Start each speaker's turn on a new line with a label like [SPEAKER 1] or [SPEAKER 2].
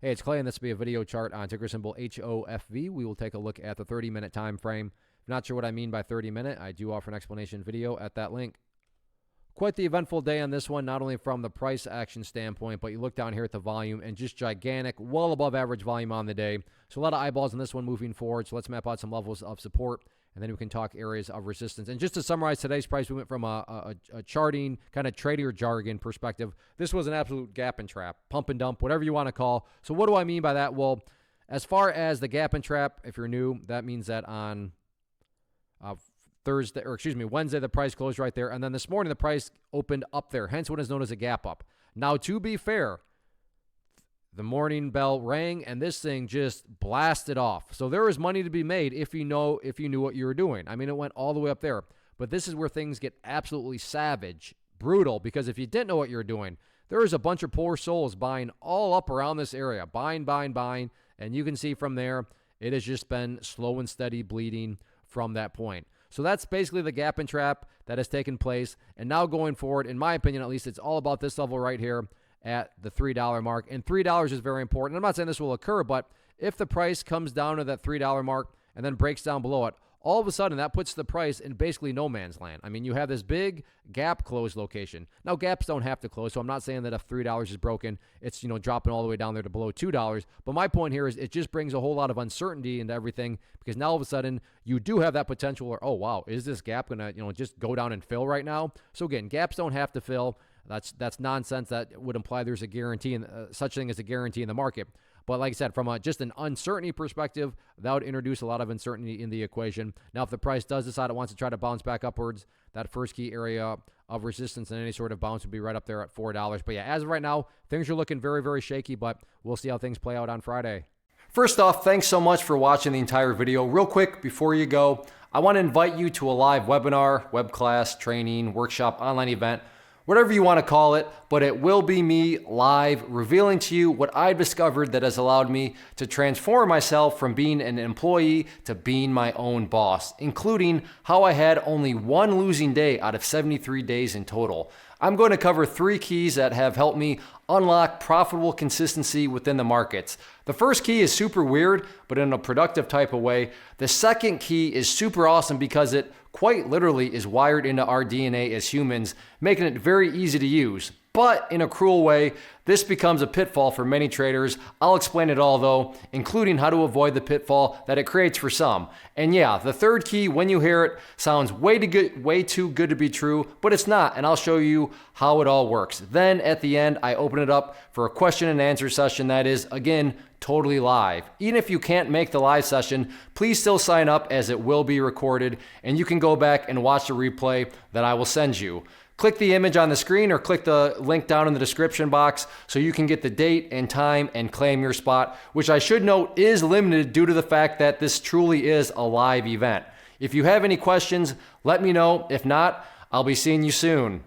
[SPEAKER 1] Hey, it's Clay, and this will be a video chart on ticker symbol HOFV. We will take a look at the 30-minute time frame. If you're not sure what I mean by 30-minute, I do offer an explanation video at that link. Quite the eventful day on this one, not only from the price action standpoint, but you look down here at the volume and just gigantic, well above average volume on the day. So a lot of eyeballs on this one moving forward. So let's map out some levels of support, and then we can talk areas of resistance. And just to summarize today's price movement from a charting kind of trader jargon perspective, this was an absolute gap and trap, pump and dump, whatever you want to call. So what do I mean by that? Well, as far as the gap and trap, if you're new, that means that on Wednesday, the price closed right there. And then this morning, the price opened up there, hence what is known as a gap up. Now, to be fair, the morning bell rang and this thing just blasted off. So there is money to be made if you knew what you were doing. I mean, it went all the way up there. But this is where things get absolutely savage, brutal, because if you didn't know what you were doing, there is a bunch of poor souls buying all up around this area, buying. And you can see from there, it has just been slow and steady bleeding from that point. So that's basically the gap and trap that has taken place. And now going forward, in my opinion, at least, it's all about this level right here at the $3 mark. And $3 is very important. I'm not saying this will occur, but if the price comes down to that $3 mark and then breaks down below it, all of a sudden that puts the price in basically no man's land. I mean, you have this big gap close location. Now, gaps don't have to close, so I'm not saying that if $3 is broken, it's, dropping all the way down there to below $2. But my point here is it just brings a whole lot of uncertainty into everything, because now all of a sudden you do have that potential where, oh, wow, is this gap going to, just go down and fill right now? So again, gaps don't have to fill. That's nonsense. That would imply there's a guarantee, and such thing as a guarantee in the market. But like I said, from just an uncertainty perspective, that would introduce a lot of uncertainty in the equation. Now, if the price does decide it wants to try to bounce back upwards, that first key area of resistance and any sort of bounce would be right up there at $4. But yeah, as of right now, things are looking very, very shaky, but we'll see how things play out on Friday. First off, thanks so much for watching the entire video. Real quick, before you go, I want to invite you to a live webinar, web class, training, workshop, online event, whatever you want to call it, but it will be me live revealing to you what I've discovered that has allowed me to transform myself from being an employee to being my own boss, including how I had only one losing day out of 73 days in total. I'm going to cover 3 keys that have helped me unlock profitable consistency within the markets. The first key is super weird, but in a productive type of way. The second key is super awesome because it quite literally is wired into our DNA as humans, making it very easy to use. But in a cruel way, this becomes a pitfall for many traders. I'll explain it all though, including how to avoid the pitfall that it creates for some. And yeah, the third key, when you hear it, sounds way too good to be true, but it's not, and I'll show you how it all works. Then at the end, I open it up for a question and answer session that is, again, totally live. Even if you can't make the live session, please still sign up as it will be recorded, and you can go back and watch the replay that I will send you. Click the image on the screen or click the link down in the description box so you can get the date and time and claim your spot, which I should note is limited due to the fact that this truly is a live event. If you have any questions, let me know. If not, I'll be seeing you soon.